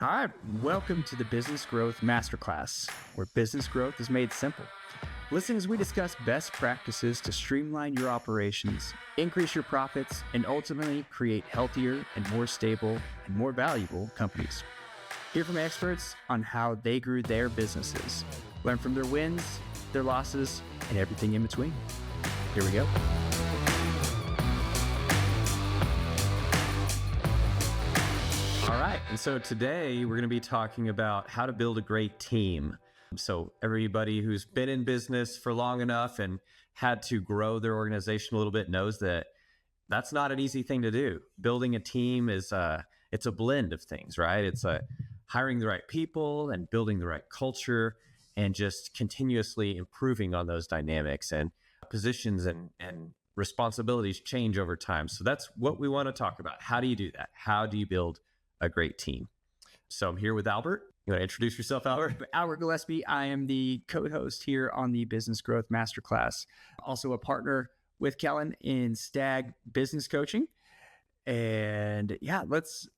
All right, welcome to the Business Growth Masterclass, where business growth is made simple. Listen as we discuss best practices to streamline your operations, increase your profits, and ultimately create healthier and more stable and more valuable companies. Hear from experts on how they grew their businesses. Learn from their wins, their losses, and everything in between. Here we go. All right, and so today we're going to be talking about how to build a great team. So everybody who's been in business for long enough and had to grow their organization a little bit knows that that's not an easy thing to do. Building a team it's a blend of things, right? It's hiring the right people and building the right culture and just continuously improving on those dynamics, and positions and responsibilities change over time. So that's what we want to talk about. How do you do that? How do you build a great team? So I'm here with Albert. You want to introduce yourself, Albert? Albert Gillispie. I am the co-host here on the Business Growth Masterclass. Also a partner with Kellen in Stag Business Coaching. And yeah, let's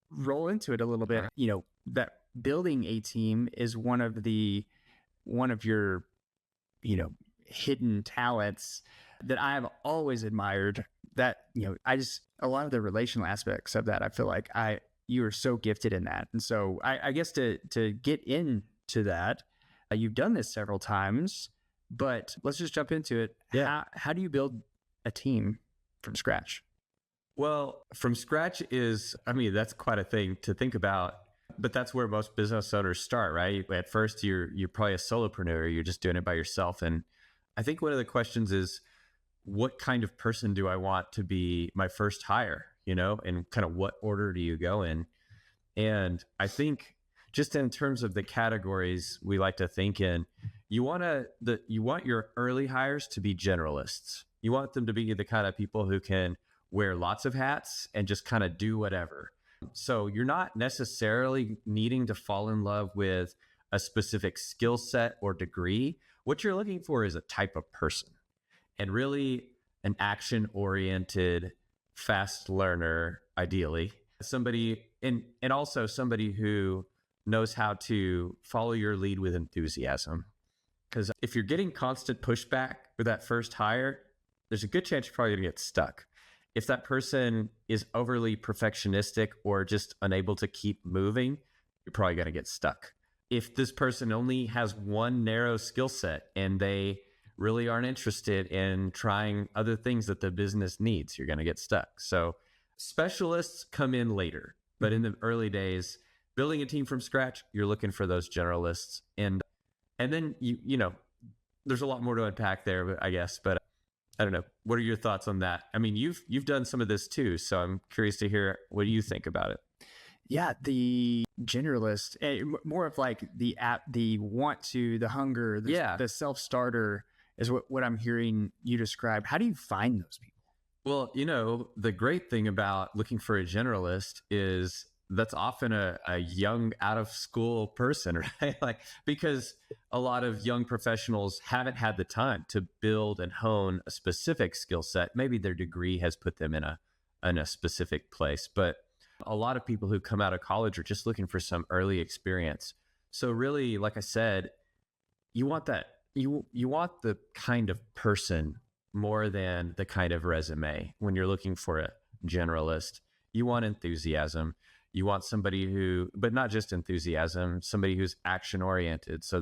roll into it a little bit. You know, that building a team is one of your, hidden talents that I've always admired. That, a lot of the relational aspects of that, I feel like you are so gifted in that. And so I guess to get into that, you've done this several times, but let's just jump into it. Yeah. How do you build a team from scratch? Well, from scratch that's quite a thing to think about, but that's where most business owners start, right? At first, you're probably a solopreneur. You're just doing it by yourself. And I think one of the questions is, what kind of person do I want to be my first hire, and kind of what order do you go in? And I think just in terms of the categories we like to think in, you want your early hires to be generalists. You want them to be the kind of people who can wear lots of hats and just kind of do whatever. So you're not necessarily needing to fall in love with a specific skill set or degree. What you're looking for is a type of person, and really an action-oriented, fast learner, ideally. Somebody, and also somebody who knows how to follow your lead with enthusiasm. Because if you're getting constant pushback with that first hire, there's a good chance you're probably gonna get stuck. If that person is overly perfectionistic or just unable to keep moving, you're probably gonna get stuck. If this person only has one narrow skill set and they really aren't interested in trying other things that the business needs, you're going to get stuck. So specialists come in later, but in the early days, building a team from scratch, you're looking for those generalists. And then there's a lot more to unpack there, I guess, but I don't know. What are your thoughts on that? I mean, you've done some of this too, so I'm curious to hear what do you think about it? Yeah, the generalist, more of like the want to, the hunger, the self-starter is what I'm hearing you describe. How do you find those people? Well, the great thing about looking for a generalist is that's often a young out of school person, right? Because a lot of young professionals haven't had the time to build and hone a specific skill set. Maybe their degree has put them in a specific place, but a lot of people who come out of college are just looking for some early experience. So really, like I said, you want that. You want the kind of person more than the kind of resume. When you're looking for a generalist, you want enthusiasm. You want somebody but not just enthusiasm, somebody who's action oriented. So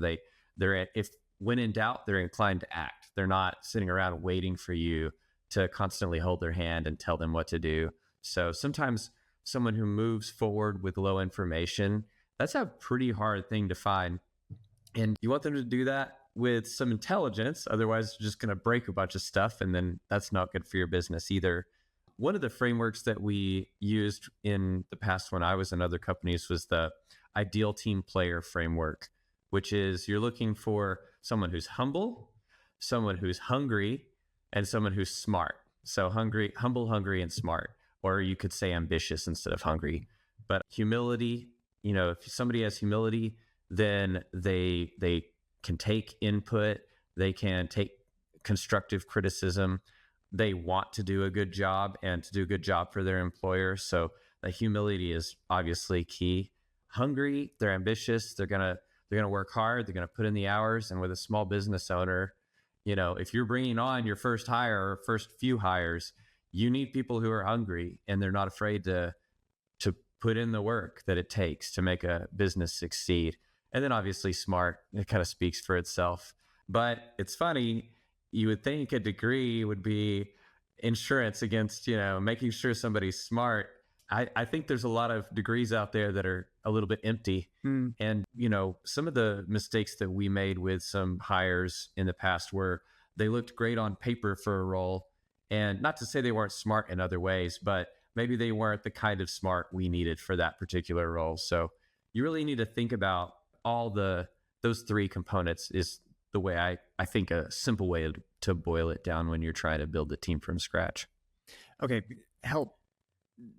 if when in doubt, they're inclined to act. They're not sitting around waiting for you to constantly hold their hand and tell them what to do. So sometimes someone who moves forward with low information, that's a pretty hard thing to find. And you want them to do that with some intelligence. Otherwise, you're just going to break a bunch of stuff, and then that's not good for your business either. One of the frameworks that we used in the past when I was in other companies was the ideal team player framework, which is you're looking for someone who's humble, someone who's hungry, and someone who's smart. So humble, hungry, and smart. Or you could say ambitious instead of hungry. But humility, if somebody has humility, then they can take input, they can take constructive criticism, they want to do a good job and to do a good job for their employer. So the humility is obviously key. hungry, they're ambitious, they're gonna work hard, they're gonna put in the hours. And with a small business owner, if you're bringing on your first hire or first few hires, you need people who are hungry and they're not afraid to put in the work that it takes to make a business succeed. And then obviously smart, it kind of speaks for itself. But it's funny, you would think a degree would be insurance against, making sure somebody's smart. I think there's a lot of degrees out there that are a little bit empty. And, some of the mistakes that we made with some hires in the past were they looked great on paper for a role. And not to say they weren't smart in other ways, but maybe they weren't the kind of smart we needed for that particular role. So you really need to think about all those three components is the way I think a simple way to boil it down when you're trying to build a team from scratch. Okay. Help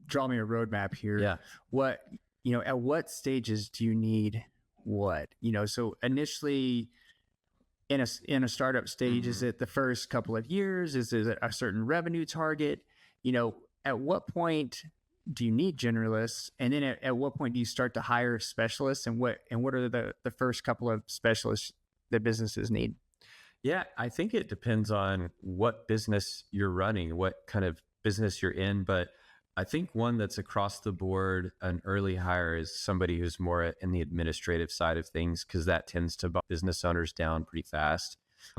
draw me a roadmap here. Yeah. At what stages do you need what? So initially in a startup stage, is it the first couple of years? Is it a certain revenue target? At what point do you need generalists? And then at what point do you start to hire specialists? And what are the first couple of specialists that businesses need? Yeah, I think it depends on what business you're running, what kind of business you're in. But I think one that's across the board, an early hire is somebody who's more in the administrative side of things, because that tends to bump business owners down pretty fast.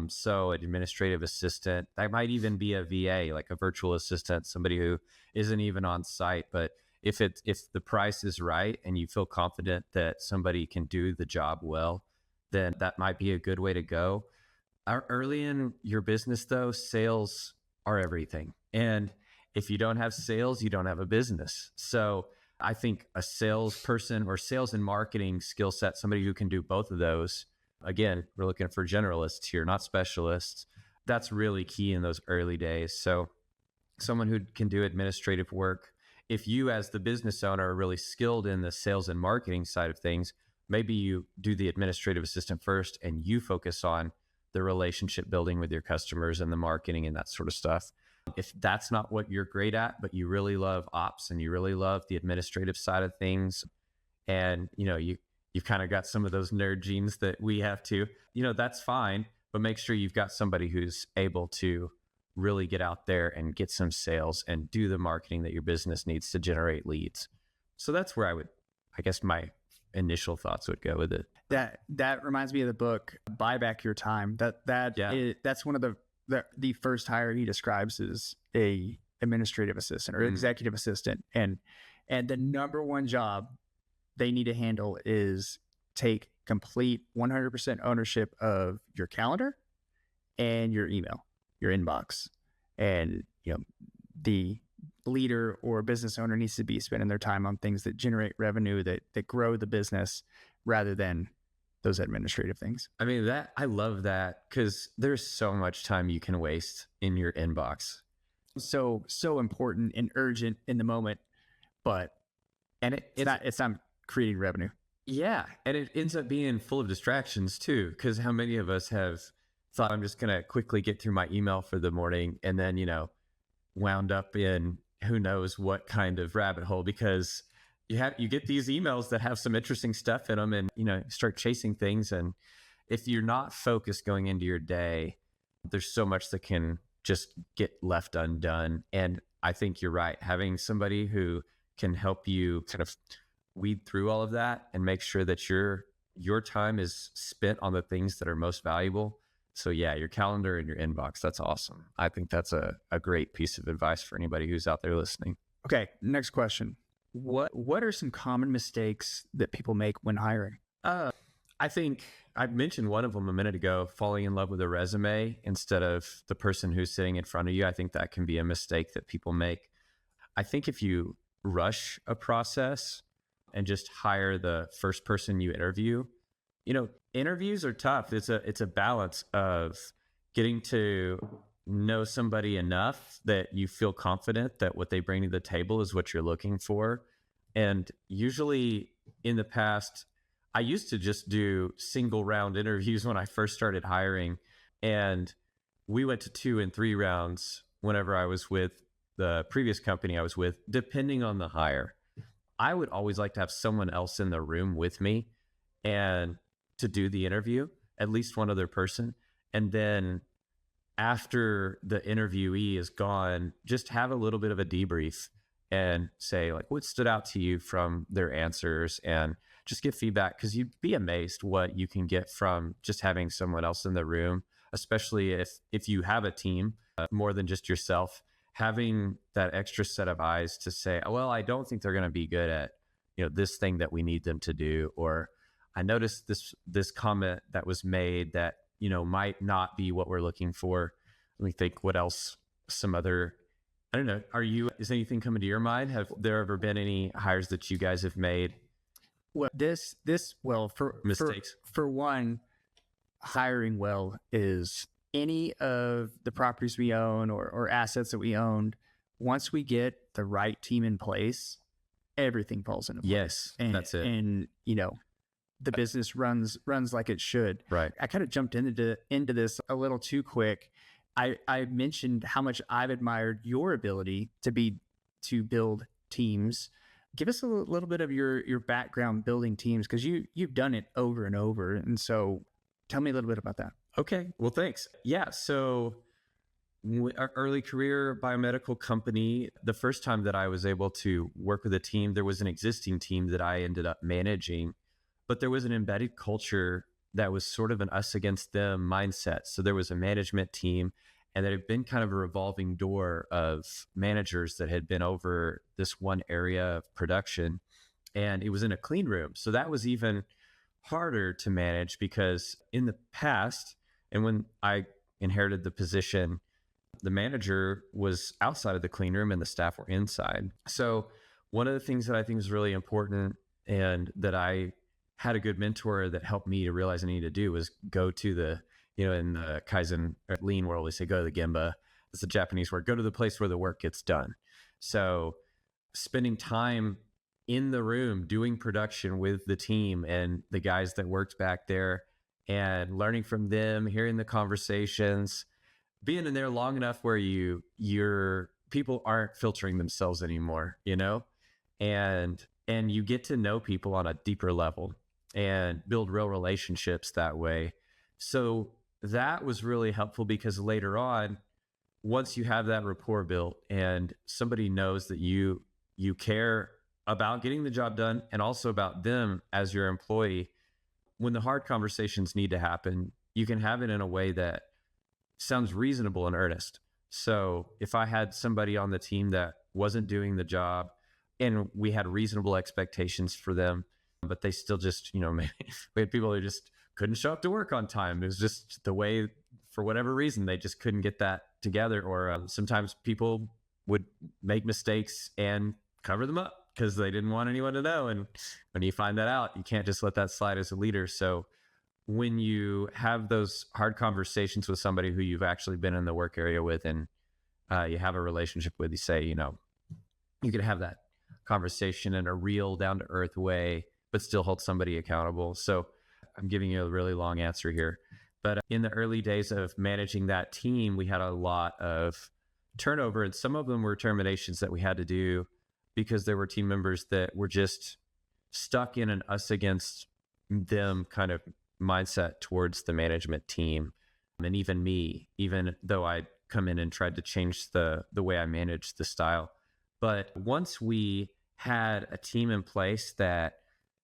So an administrative assistant, that might even be a VA, like a virtual assistant, somebody who isn't even on site. But if the price is right and you feel confident that somebody can do the job well, then that might be a good way to go. Early in your business, though, sales are everything. And if you don't have sales, you don't have a business. So I think a salesperson or sales and marketing skill set, somebody who can do both of those. Again, we're looking for generalists here, not specialists. That's really key in those early days. So someone who can do administrative work. If you, as the business owner, are really skilled in the sales and marketing side of things, maybe you do the administrative assistant first and you focus on the relationship building with your customers and the marketing and that sort of stuff. If that's not what you're great at, but you really love ops and you really love the administrative side of things, and you've kind of got some of those nerd genes that we have too, that's fine. But make sure you've got somebody who's able to really get out there and get some sales and do the marketing that your business needs to generate leads. So that's where I guess my initial thoughts would go with it. That reminds me of the book, Buy Back Your Time. That's one of the first hire he describes as a administrative assistant or executive assistant. And the number one job they need to handle is take complete 100% ownership of your calendar and your email, your inbox. And, the leader or business owner needs to be spending their time on things that generate revenue, that grow the business rather than those administrative things. I mean, I love that, because there's so much time you can waste in your inbox. So important and urgent in the moment, but it's not creating revenue. Yeah. And it ends up being full of distractions too, because how many of us have thought, I'm just going to quickly get through my email for the morning, and then, wound up in who knows what kind of rabbit hole, because you get these emails that have some interesting stuff in them, and, start chasing things. And if you're not focused going into your day, there's so much that can just get left undone. And I think you're right. Having somebody who can help you kind of weed through all of that and make sure that your time is spent on the things that are most valuable. So yeah, your calendar and your inbox, that's awesome. I think that's a great piece of advice for anybody who's out there listening. Okay, next question. What are some common mistakes that people make when hiring? I think I mentioned one of them a minute ago, falling in love with a resume instead of the person who's sitting in front of you. I think that can be a mistake that people make. I think if you rush a process and just hire the first person you interview, interviews are tough. It's a balance of getting to know somebody enough that you feel confident that what they bring to the table is what you're looking for. And usually in the past, I used to just do single round interviews when I first started hiring. And we went to 2 and 3 rounds whenever I was with the previous company I was with, depending on the hire. I would always like to have someone else in the room with me and to do the interview, at least one other person. And then after the interviewee is gone, just have a little bit of a debrief and say, like, what stood out to you from their answers, and just give feedback, because you'd be amazed what you can get from just having someone else in the room, especially if you have a team, more than just yourself. Having that extra set of eyes to say, oh, well, I don't think they're going to be good at, this thing that we need them to do, or I noticed this comment that was made that, might not be what we're looking for. Let me think what else, some other, I don't know. Is anything coming to your mind? Have there ever been any hires that you guys have made? Well, for mistakes. For one, hiring well is any of the properties we own or assets that we owned. Once we get the right team in place, everything falls into place. Yes, that's it. And the business runs like it should. Right. I kind of jumped into this a little too quick. I mentioned how much I've admired your ability to build teams. Give us a little bit of your background building teams, because you've done it over and over. And so tell me a little bit about that. Okay. Well, thanks. Yeah. So our early career biomedical company, the first time that I was able to work with a team, there was an existing team that I ended up managing, but there was an embedded culture that was sort of an us against them mindset. So there was a management team, and there had been kind of a revolving door of managers that had been over this one area of production, and it was in a clean room. So that was even harder to manage, because in the past, and when I inherited the position, the manager was outside of the clean room and the staff were inside. So one of the things that I think is really important, and that I had a good mentor that helped me to realize I needed to do, was go to the, in the Kaizen or lean world, we say go to the Gemba. It's a Japanese word. Go to the place where the work gets done. So spending time in the room doing production with the team and the guys that worked back there, and learning from them, hearing the conversations, being in there long enough where your people aren't filtering themselves anymore, and you get to know people on a deeper level and build real relationships that way. So that was really helpful, because later on, once you have that rapport built and somebody knows that you care about getting the job done and also about them as your employee, when the hard conversations need to happen, you can have it in a way that sounds reasonable and earnest. So if I had somebody on the team that wasn't doing the job and we had reasonable expectations for them, but they still just, we had people who just couldn't show up to work on time. It was just the way, for whatever reason, they just couldn't get that together. Or sometimes people would make mistakes and cover them up because they didn't want anyone to know. And when you find that out, you can't just let that slide as a leader. So when you have those hard conversations with somebody who you've actually been in the work area with, and you have a relationship with, you say, you can have that conversation in a real down to earth way, but still hold somebody accountable. So I'm giving you a really long answer here, but in the early days of managing that team, we had a lot of turnover, and some of them were terminations that we had to do because there were team members that were just stuck in an us against them kind of mindset towards the management team. And even me, even though I'd come in and tried to change the way I managed the style. But once we had a team in place that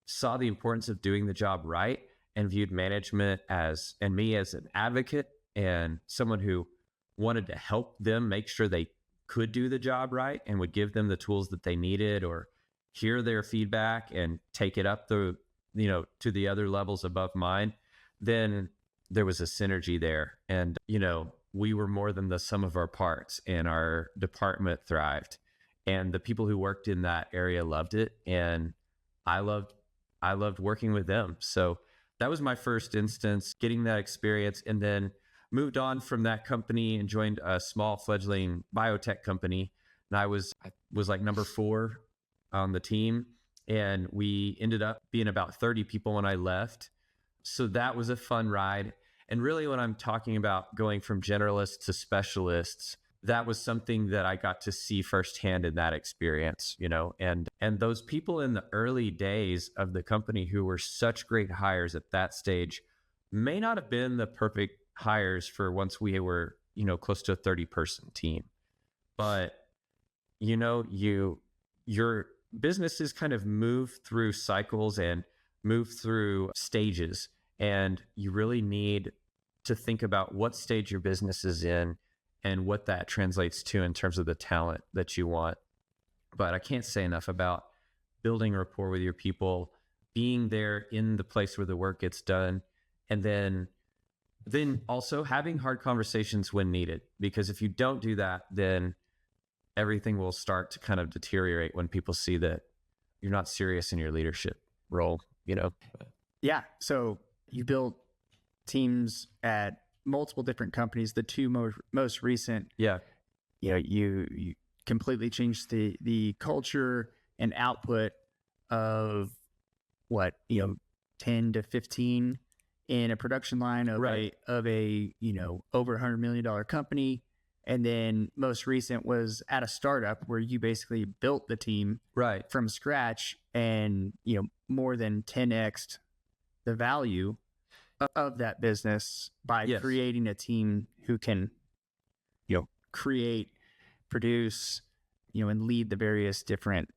saw the importance of doing the job right and viewed management and me as an advocate and someone who wanted to help them make sure they could do the job right and would give them the tools that they needed, or hear their feedback and take it up to the other levels above mine, then there was a synergy there. And, we were more than the sum of our parts, and our department thrived, and the people who worked in that area loved it. And I loved working with them. So that was my first instance, getting that experience, and then moved on from that company and joined a small fledgling biotech company. And I was like number 4 on the team. And we ended up being about 30 people when I left. So that was a fun ride. And really, when I'm talking about going from generalists to specialists, that was something that I got to see firsthand in that experience, and those people in the early days of the company who were such great hires at that stage may not have been the perfect hires for once we were, close to a 30-person team. But, your businesses kind of move through cycles and move through stages, and you really need to think about what stage your business is in and what that translates to in terms of the talent that you want. But I can't say enough about building rapport with your people, being there in the place where the work gets done, and then also having hard conversations when needed. Because if you don't do that, then everything will start to kind of deteriorate when people see that you're not serious in your leadership role, Yeah. So you built teams at multiple different companies. The two most recent, you completely changed the culture and output of 10 to 15 in a production line of a over $100 million company. And then most recent was at a startup where you basically built the team from scratch and, more than 10x'd the value of that business by creating a team who can, create, produce, and lead the various different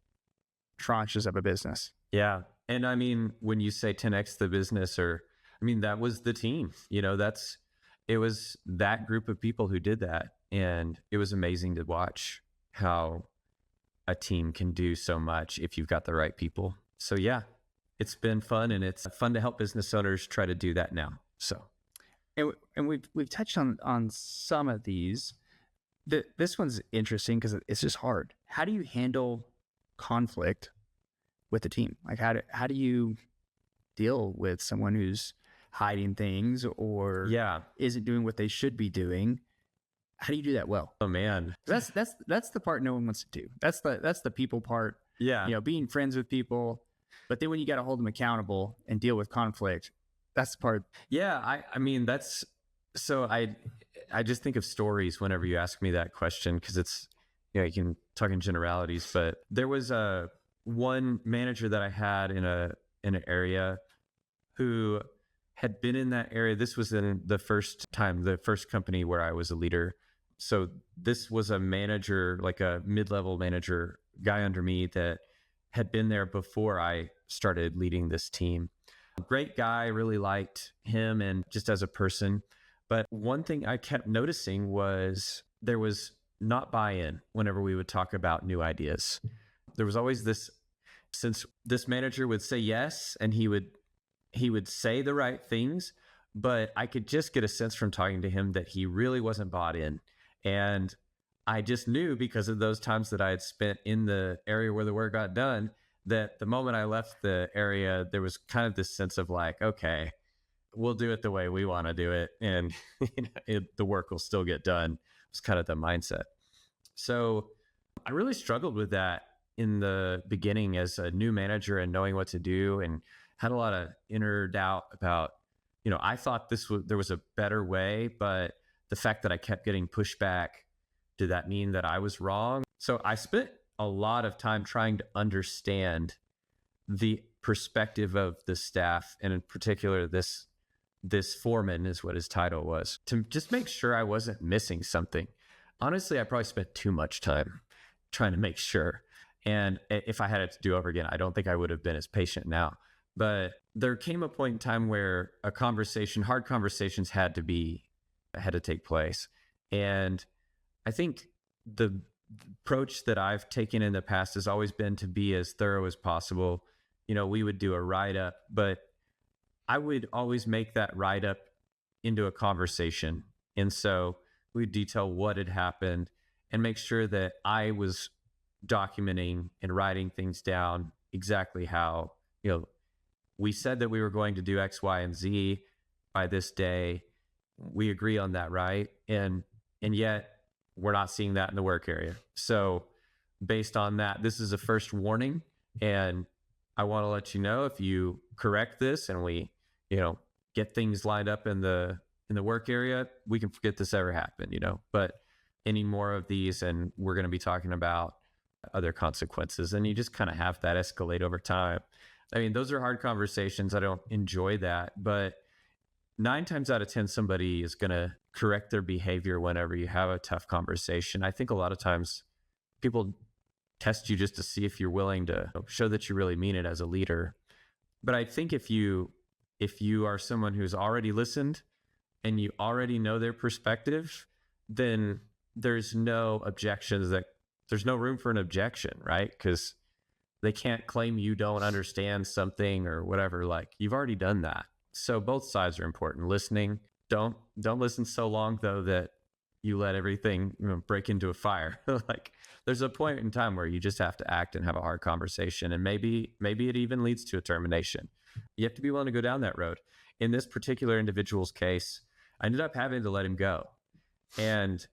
tranches of a business. Yeah. And I mean, when you say 10x the business, that was the team, it was that group of people who did that. And it was amazing to watch how a team can do so much if you've got the right people. So yeah, it's been fun, and it's fun to help business owners try to do that now. So, and we've touched on some of these. This one's interesting because it's just hard. How do you handle conflict with the team? Like how do you deal with someone who's hiding things or isn't doing what they should be doing? How do you do that well? Oh man, that's the part no one wants to do. That's the people part. Yeah, being friends with people, but then when you got to hold them accountable and deal with conflict, that's the part. Yeah, I mean that's so I just think of stories whenever you ask me that question, because it's you can talk in generalities, but there was one manager that I had in an area who had been in that area. This was in the first company where I was a leader. So this was a manager, like a mid-level manager guy under me that had been there before I started leading this team. Great guy, really liked him and just as a person. But one thing I kept noticing was there was not buy-in whenever we would talk about new ideas. There was always this, since this manager would say yes, and he would say the right things, but I could just get a sense from talking to him that he really wasn't bought in. And I just knew, because of those times that I had spent in the area where the work got done, that the moment I left the area, there was kind of this sense of like, okay, we'll do it the way we want to do it. And the work will still get done. It's kind of the mindset. So I really struggled with that in the beginning as a new manager and knowing what to do, and had a lot of inner doubt about, I thought there was a better way, but the fact that I kept getting pushback, did that mean that I was wrong? So I spent a lot of time trying to understand the perspective of the staff, and in particular, this foreman is what his title was, to just make sure I wasn't missing something. Honestly, I probably spent too much time trying to make sure. And if I had it to do over again, I don't think I would have been as patient now. But there came a point in time where hard conversations had to take place. And I think the approach that I've taken in the past has always been to be as thorough as possible. We would do a write-up, but I would always make that write-up into a conversation. And so we'd detail what had happened and make sure that I was documenting and writing things down exactly how, we said that we were going to do X, Y, and Z by this day. We agree on that, right? And yet we're not seeing that in the work area. So based on that, this is a first warning, and I want to let you know, if you correct this and we, get things lined up in the work area, we can forget this ever happened, But any more of these, and we're going to be talking about other consequences. And you just kind of have that escalate over time. I mean, those are hard conversations. I don't enjoy that, but 9 times out of 10, somebody is going to correct their behavior whenever you have a tough conversation. I think a lot of times people test you just to see if you're willing to show that you really mean it as a leader. But I think if you are someone who's already listened and you already know their perspective, then there's no room for an objection, right? Because they can't claim you don't understand something or whatever. Like, you've already done that. So both sides are important. Listening. Don't listen so long though that you let everything break into a fire. Like, there's a point in time where you just have to act and have a hard conversation, and maybe it even leads to a termination. You have to be willing to go down that road. In this particular individual's case, I ended up having to let him go, and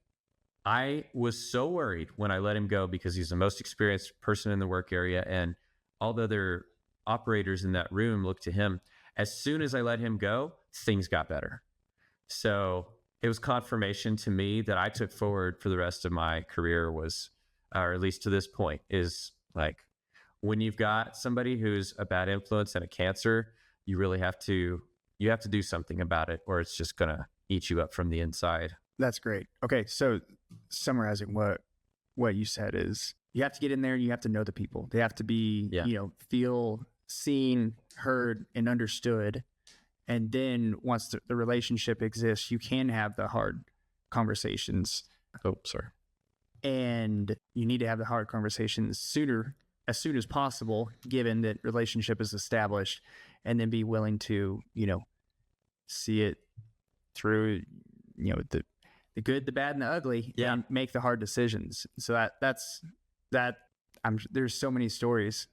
I was so worried when I let him go because he's the most experienced person in the work area, and all the other operators in that room looked to him. As soon as I let him go, things got better. So it was confirmation to me that I took forward for the rest of my career was, or at least to this point, is like, when you've got somebody who's a bad influence and a cancer, you really have to do something about it, or it's just going to eat you up from the inside. That's great. Okay. So summarizing what you said is, you have to get in there and you have to know the people. They have to be, feel seen, heard, and understood. And then once the relationship exists, you can have the hard conversations. Oh, sorry. And you need to have the hard conversations as soon as possible, given that relationship is established, and then be willing to, see it through, the good, the bad, and the ugly, and make the hard decisions. So that's there's so many stories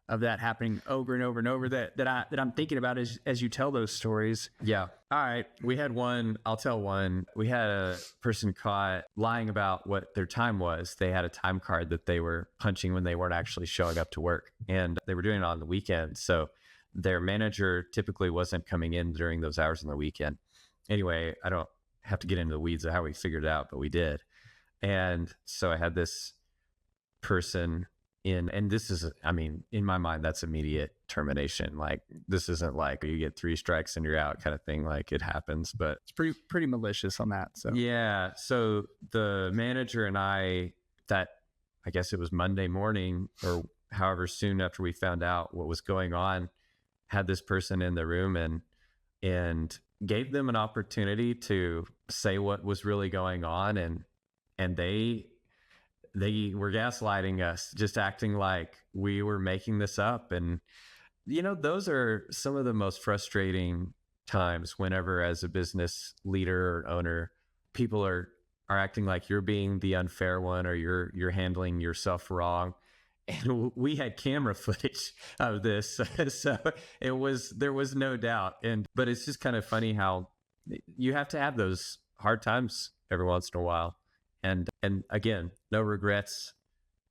of that happening over and over and over that I'm thinking about as you tell those stories. Yeah. All right. We had one, I'll tell one. We had a person caught lying about what their time was. They had a time card that they were punching when they weren't actually showing up to work, and they were doing it on the weekend. So their manager typically wasn't coming in during those hours on the weekend. Anyway, I don't have to get into the weeds of how we figured it out, but we did. And so I had this person in, and this is, in my mind, that's immediate termination. Like, this isn't like you get 3 strikes and you're out kind of thing. Like, it happens, but it's pretty malicious on that. So yeah. So the manager and I guess it was Monday morning or however soon after we found out what was going on, had this person in the room and gave them an opportunity to say what was really going on. And they were gaslighting us, just acting like we were making this up. And, those are some of the most frustrating times whenever, as a business leader or owner, people are acting like you're being the unfair one, or you're handling yourself wrong. And we had camera footage of this. So there was no doubt. But it's just kind of funny how you have to have those hard times every once in a while. And again, no regrets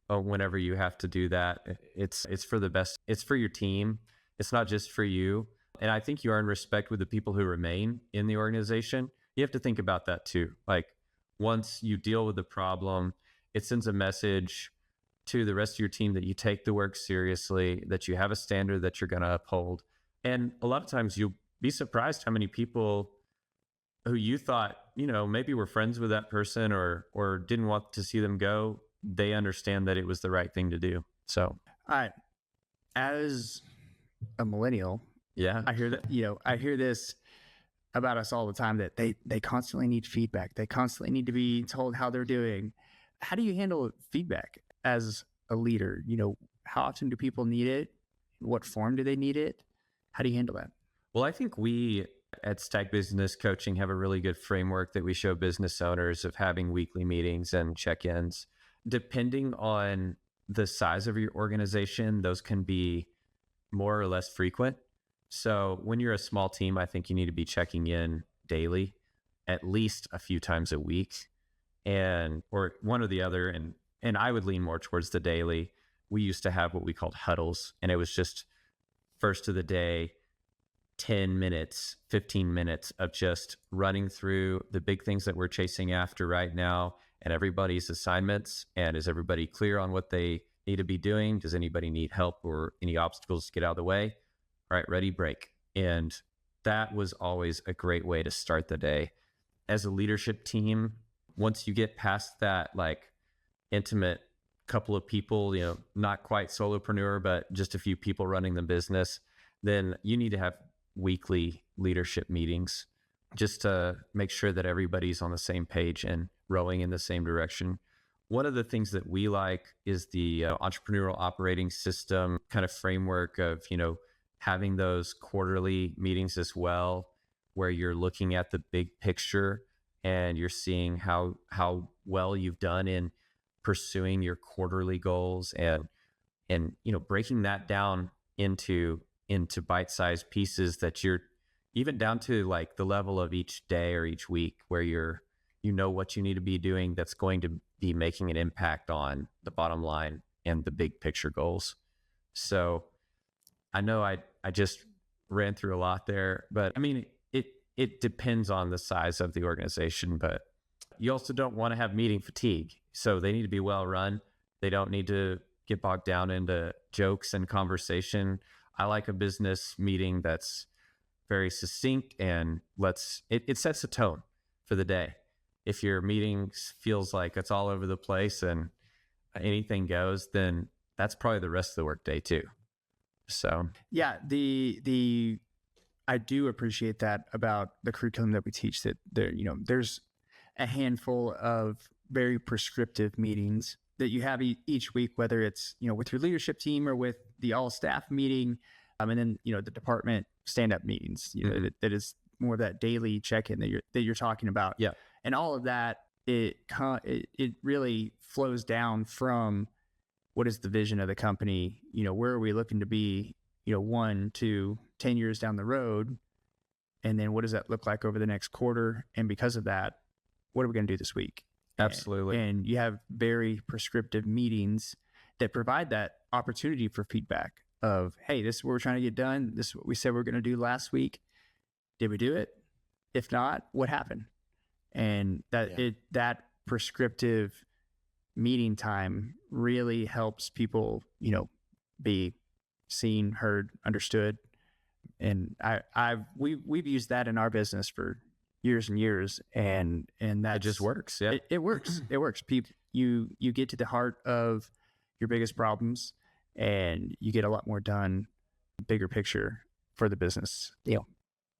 whenever you have to do that. It's for the best. It's for your team. It's not just for you. And I think you earn respect with the people who remain in the organization. You have to think about that too. Like, once you deal with the problem, it sends a message to the rest of your team that you take the work seriously, that you have a standard that you're going to uphold. And a lot of times you'll be surprised how many people who you thought, maybe were friends with that person or didn't want to see them go, they understand that it was the right thing to do. So, all right. As a millennial, I hear that, I hear this about us all the time, that they constantly need feedback. They constantly need to be told how they're doing. How do you handle feedback as a leader? How often do people need it? In what form do they need it? How do you handle that? Well, I think we at Stag Business Coaching have a really good framework that we show business owners of having weekly meetings and check-ins. Depending on the size of your organization, those can be more or less frequent. So when you're a small team, I think you need to be checking in daily, at least a few times a week, or one or the other. And I would lean more towards the daily. We used to have what we called huddles, and it was just first of the day, 10 minutes, 15 minutes of just running through the big things that we're chasing after right now and everybody's assignments, and is everybody clear on what they need to be doing? Does anybody need help or any obstacles to get out of the way? All right, ready, break. And that was always a great way to start the day. As a leadership team, once you get past that like intimate couple of people, not quite solopreneur, but just a few people running the business, then you need to have weekly leadership meetings just to make sure that everybody's on the same page and rowing in the same direction. One of the things that we like is the entrepreneurial operating system kind of framework of, having those quarterly meetings as well, where you're looking at the big picture and you're seeing how well you've done in pursuing your quarterly goals, and breaking that down into bite-sized pieces that you're even down to like the level of each day or each week, where what you need to be doing that's going to be making an impact on the bottom line and the big picture goals. So I know I just ran through a lot there, but I mean, it depends on the size of the organization, but you also don't want to have meeting fatigue. So they need to be well run. They don't need to get bogged down into jokes and conversation. I like a business meeting that's very succinct and it sets a tone for the day. If your meeting feels like it's all over the place and anything goes, then that's probably the rest of the workday too. So yeah, I do appreciate that about the curriculum that we teach, that there's a handful of very prescriptive meetings that you have each week, whether it's, with your leadership team or with the all staff meeting. And then, the department stand-up meetings, that is more of that daily check-in that you're talking about. Yeah. And all of that, it really flows down from what is the vision of the company? Where are we looking to be, 1 to 10 years down the road? And then what does that look like over the next quarter? And because of that, what are we going to do this week? Absolutely. And you have very prescriptive meetings that provide that opportunity for feedback of, hey, this is what we're trying to get done. This is what we said we're going to do Last week. Did we do it? If not, what happened? And that prescriptive meeting time really helps people, be seen, heard, understood. And we've used that in our business for years and years, and that just works. Yeah, it works. It works. People, you get to the heart of your biggest problems, and you get a lot more done, bigger picture for the business.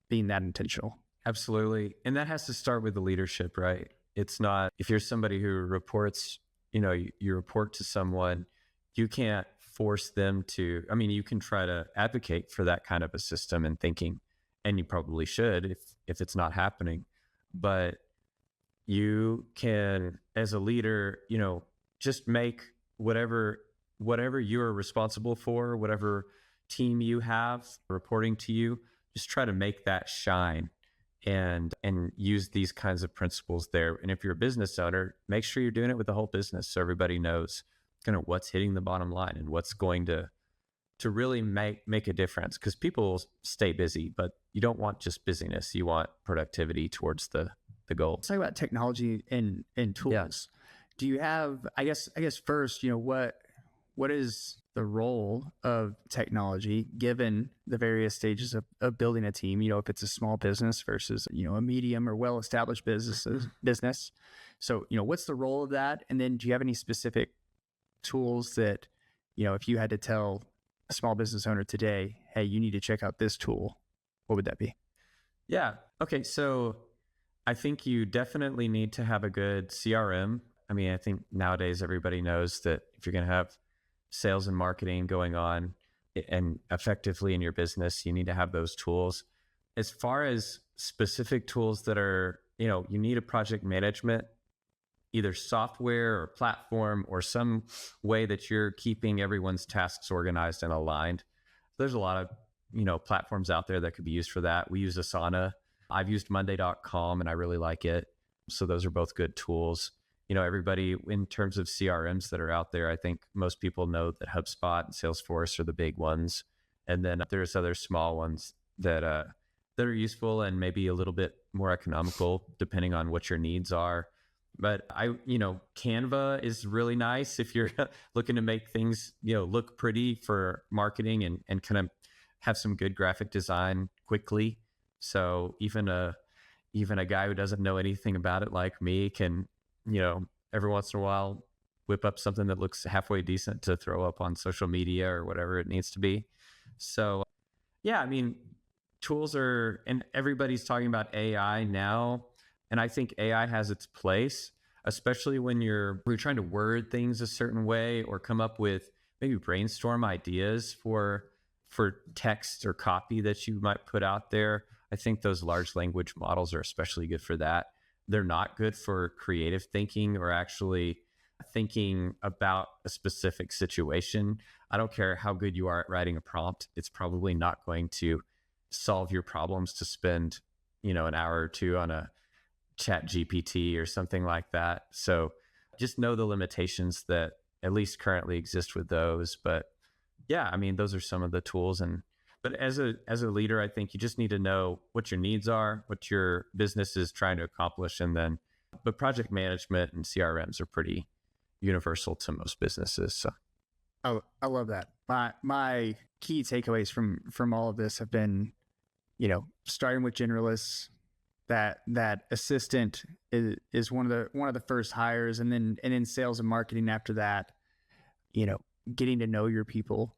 Being that intentional. Absolutely, and that has to start with the leadership, right? It's not, if you're somebody who reports, you report to someone, you can't force them to. I mean, you can try to advocate for that kind of a system and thinking, and you probably should if it's not happening. But you can, as a leader, just make whatever you're responsible for, whatever team you have reporting to you, just try to make that shine and use these kinds of principles there. And if you're a business owner, make sure you're doing it with the whole business so everybody knows kind of what's hitting the bottom line and what's going to really make a difference, because people stay busy, but you don't want just busyness. You want productivity towards the goal. Let's talk about technology and tools. Yeah. Do you have, I guess first, what is the role of technology given the various stages of building a team? If it's a small business versus, a medium or well-established business. So, what's the role of that? And then do you have any specific tools that, if you had to tell a small business owner today, hey, you need to check out this tool, what would that be? Yeah. Okay. So I think you definitely need to have a good CRM. I mean, I think nowadays everybody knows that if you're going to have sales and marketing going on and effectively in your business, you need to have those tools. As far as specific tools that are, you need a project management, either software or platform or some way that you're keeping everyone's tasks organized and aligned. There's a lot of, platforms out there that could be used for that. We use Asana. I've used Monday.com and I really like it. So those are both good tools. Everybody, in terms of CRMs that are out there, I think most people know that HubSpot and Salesforce are the big ones. And then there's other small ones that are useful and maybe a little bit more economical depending on what your needs are. But Canva is really nice if you're looking to make things, look pretty for marketing and kind of have some good graphic design quickly. So even a guy who doesn't know anything about it like me can, every once in a while whip up something that looks halfway decent to throw up on social media or whatever it needs to be. So yeah, I mean, tools and everybody's talking about AI now. And I think AI has its place, especially when you're trying to word things a certain way or come up with maybe brainstorm ideas for text or copy that you might put out there. I think those large language models are especially good for that. They're not good for creative thinking or actually thinking about a specific situation. I don't care how good you are at writing a prompt. It's probably not going to solve your problems to spend, an hour or two on a Chat GPT or something like that. So just know the limitations that at least currently exist with those. But yeah, I mean, those are some of the tools. But as a leader, I think you just need to know what your needs are, what your business is trying to accomplish. But project management and CRMs are pretty universal to most businesses. So I love that. My key takeaways from all of this have been, starting with generalists, that assistant is one of the first hires, and then sales and marketing after that. Getting to know your people,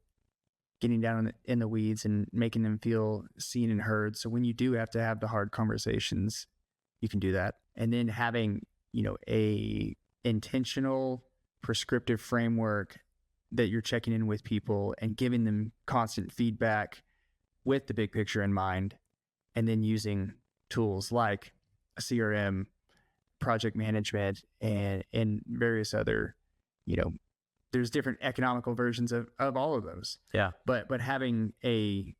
getting down in the weeds and making them feel seen and heard. So when you do have to have the hard conversations, you can do that. And then having, a intentional prescriptive framework that you're checking in with people and giving them constant feedback with the big picture in mind, and then using tools like a CRM, project management, and various other, there's different economical versions of all of those. Yeah. But having a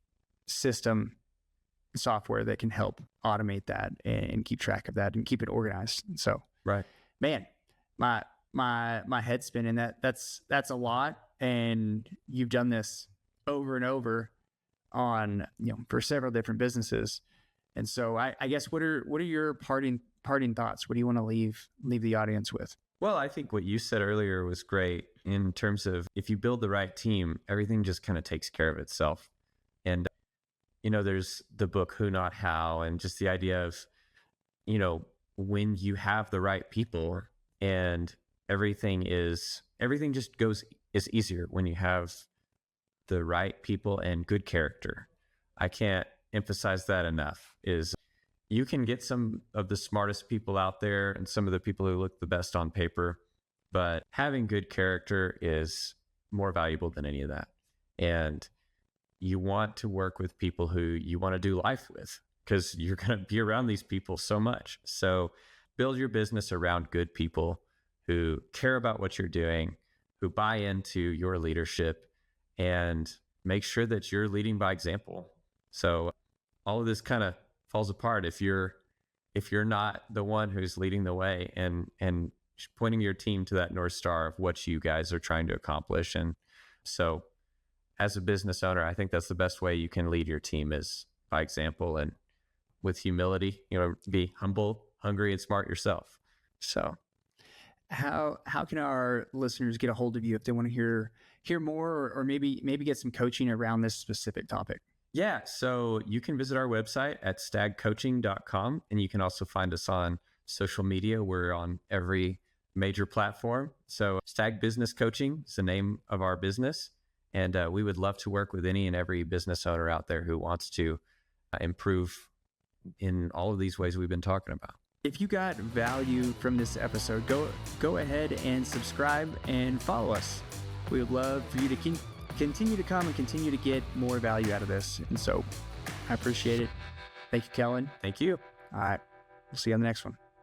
system software that can help automate that and keep track of that and keep it organized. So, right, man, my head's spinning. That's a lot. And you've done this over and over on, for several different businesses. And so I guess what are your parting thoughts? What do you want to leave the audience with? Well, I think what you said earlier was great in terms of if you build the right team, everything just kind of takes care of itself. And, there's the book, Who Not How, and just the idea of, when you have the right people and everything just is easier when you have the right people and good character. I can't emphasize that enough. Is you can get some of the smartest people out there and some of the people who look the best on paper, but having good character is more valuable than any of that. And you want to work with people who you want to do life with, because you're going to be around these people so much. So build your business around good people who care about what you're doing, who buy into your leadership, and make sure that you're leading by example. So all of this kind of falls apart if you're not the one who's leading the way and pointing your team to that North Star of what you guys are trying to accomplish. And so as a business owner, I think that's the best way you can lead your team is by example and with humility, be humble, hungry, and smart yourself. So how can our listeners get a hold of you if they want to hear more or maybe get some coaching around this specific topic? Yeah, so you can visit our website at stagcoaching.com, and you can also find us on social media. We're on every major platform. So Stag Business Coaching is the name of our business, and we would love to work with any and every business owner out there who wants to improve in all of these ways we've been talking about. If you got value from this episode, go ahead and subscribe and follow us. We would love for you to continue to come and continue to get more value out of this. And so I appreciate it. Thank you, Kellen. Thank you. All right. We'll see you on the next one.